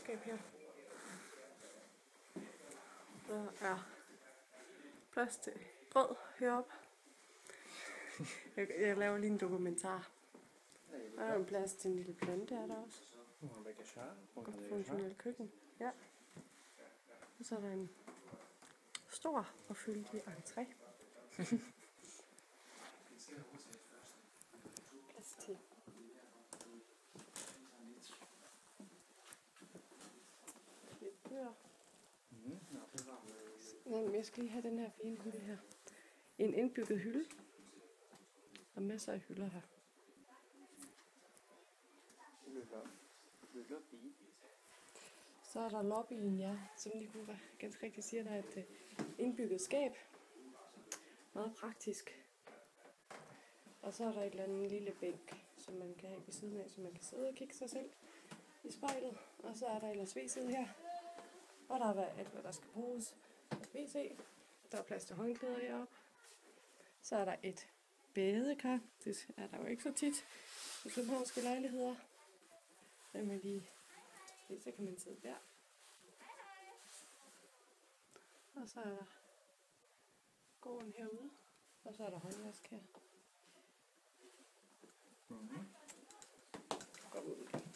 køleskab her. Der er plads til brød heroppe. Jeg laver lige en dokumentar. Der er en plads til en lille plante, er der også. Godt funktionelt køkken. Ja. Og så er der en stor og fyldig entré. Plads til lidt bøger. Jeg skal lige have den her fine hylde her. En indbygget hylde. Der er masser af hylder her. Så er der lobbyen, ja, som Nico ganske rigtigt siger, der er et indbygget skab. Meget praktisk. Og så er der et eller andet lille bænk, som man kan have ved siden af, så man kan sidde og kigge sig selv i spejlet. Og så er der ellers WC'et her. Og der er alt, hvad der skal bruges. WC. Der er plads til håndklæder heroppe. Så er der et badekar. Det er der jo ikke så tit i københavnske lejligheder. Så kan man sidde der. Og så er der gården herude. Og så er der håndvask her. Godt ud igen.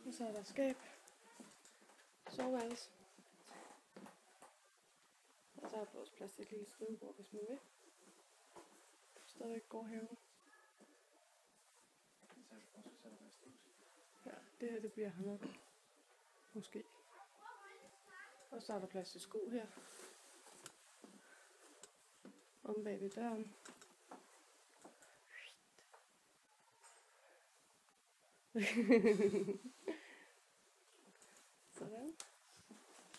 Og så er der skab. Soveværelse. Og så er der også plads til et lille skrivebord, hvis man vil. Stadigvæk går herude. Ja, det her det bliver hernede. Måske. Og så er der plads til sko her. Om bag ved døren. Sådan.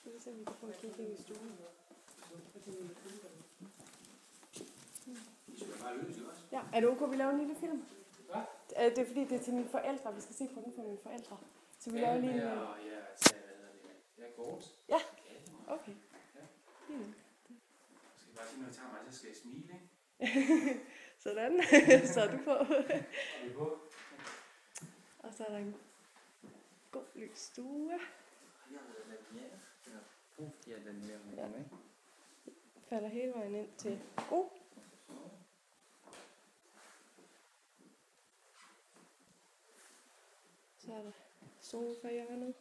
Så vi se, om vi kan få en kig ind i stuen. Ja, er det okay, vi laver en lille film? Hvad? Det er fordi, det er til mine forældre. Vi skal se på den for mine forældre. Så vi laver lige en... Jeg er kort. Ja, okay. Ja. Skal bare sige, når jeg tager mig, så skal jeg smile, ikke? Sådan. Så er du på. Og så er der en god lys stue. Ja. Falder hele vejen ind til Så er der sofa i hjørnet.